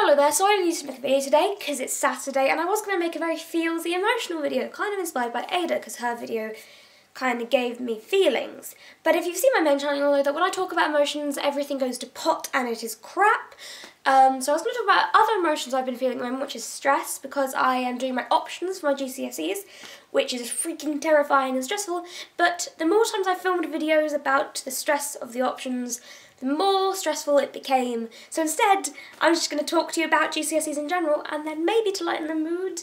Hello there, so I need to make a video today because it's Saturday and I was going to make a very feelsy emotional video, kind of inspired by Ada because her video kind of gave me feelings. But if you've seen my main channel, you'll know that when I talk about emotions, everything goes to pot and it is crap. So I was going to talk about other emotions I've been feeling at the moment, which is stress, because I am doing my options for my GCSEs, which is freaking terrifying and stressful. But the more times I filmed videos about the stress of the options, the more stressful it became. So instead, I'm just going to talk to you about GCSEs in general, and then maybe to lighten the mood,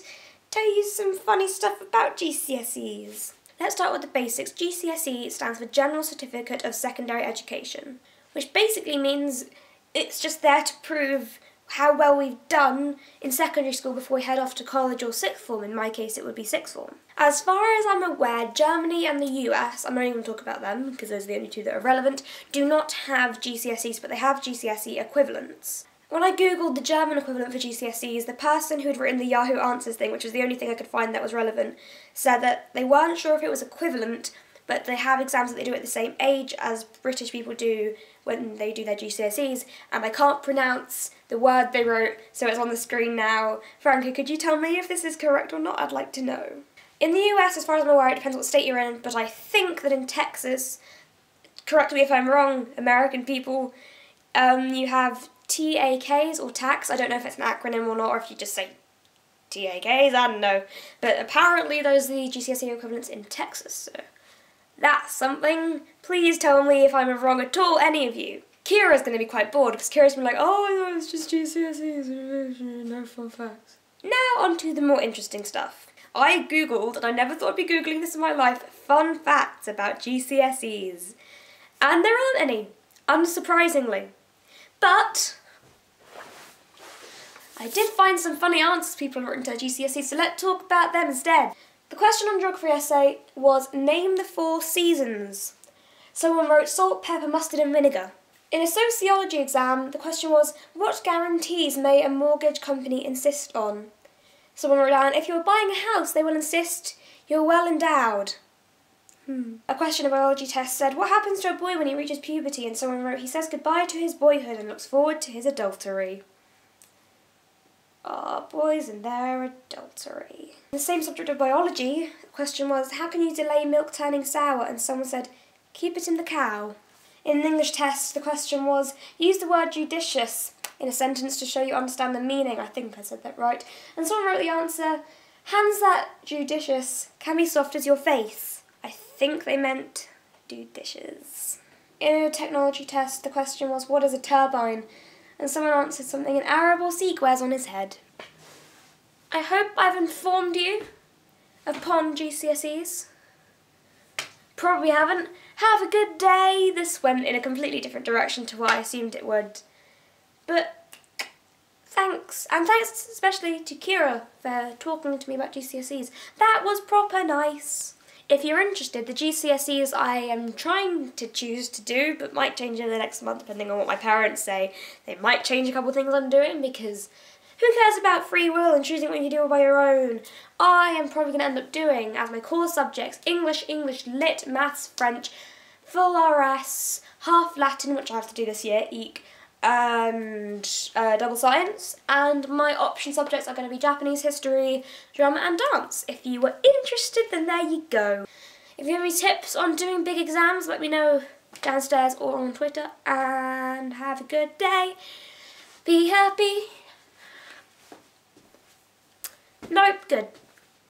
tell you some funny stuff about GCSEs. Let's start with the basics. GCSE stands for General Certificate of Secondary Education, which basically means it's just there to prove how well we've done in secondary school before we head off to college or sixth form. In my case, it would be sixth form. As far as I'm aware, Germany and the US, I'm not even going to talk about them because those are the only two that are relevant, do not have GCSEs, but they have GCSE equivalents. When I googled the German equivalent for GCSEs, the person who had written the Yahoo Answers thing, which was the only thing I could find that was relevant, said that they weren't sure if it was equivalent, but they have exams that they do at the same age as British people do when they do their GCSEs, and I can't pronounce the word they wrote, so it's on the screen now. Frankie, could you tell me if this is correct or not? I'd like to know. In the US, as far as I'm aware, it depends what state you're in, but I think that in Texas, correct me if I'm wrong, American people, you have TAKs or TAKs. I don't know if it's an acronym or not, or if you just say TAKs, I don't know. But apparently those are the GCSE equivalents in Texas, so that's something. Please tell me if I'm wrong at all, any of you. Kira's going to be quite bored because Kira's been like, oh, I know it's just GCSEs, no fun facts. Now on to the more interesting stuff. I googled, and I never thought I'd be googling this in my life, fun facts about GCSEs. And there aren't any, unsurprisingly. But I did find some funny answers people have written to GCSEs, so let's talk about them instead. The question on geography essay was, name the 4 seasons. Someone wrote salt, pepper, mustard and vinegar. In a sociology exam, the question was, what guarantees may a mortgage company insist on? Someone wrote down, if you're buying a house, they will insist you're well endowed. A question of biology test said, what happens to a boy when he reaches puberty? And someone wrote, he says goodbye to his boyhood and looks forward to his adultery. Ah, boys and their adultery. In the same subject of biology, the question was, how can you delay milk turning sour? And someone said, keep it in the cow. In an English test, the question was, use the word judicious in a sentence to show you understand the meaning. I think I said that right. And someone wrote the answer, hands that judicious can be soft as your face. I think they meant do dishes. In a technology test, the question was, what is a turbine? And someone answered something, an Arab or Sikh wears on his head. I hope I've informed you upon GCSEs. Probably haven't. Have a good day. This went in a completely different direction to what I assumed it would. But thanks. And thanks especially to Kira for talking to me about GCSEs. That was proper nice. If you're interested, the GCSEs I am trying to choose to do, but might change in the next month depending on what my parents say. They might change a couple of things I'm doing because who cares about free will and choosing what you do by your own? I am probably going to end up doing, as my core subjects, English, Lit, Maths, French, full RS, half Latin, which I have to do this year, EEC, and double science, and my option subjects are going to be Japanese history, drama and dance. If you were interested, then there you go. If you have any tips on doing big exams, let me know downstairs or on Twitter, and have a good day. Be happy. Nope, good.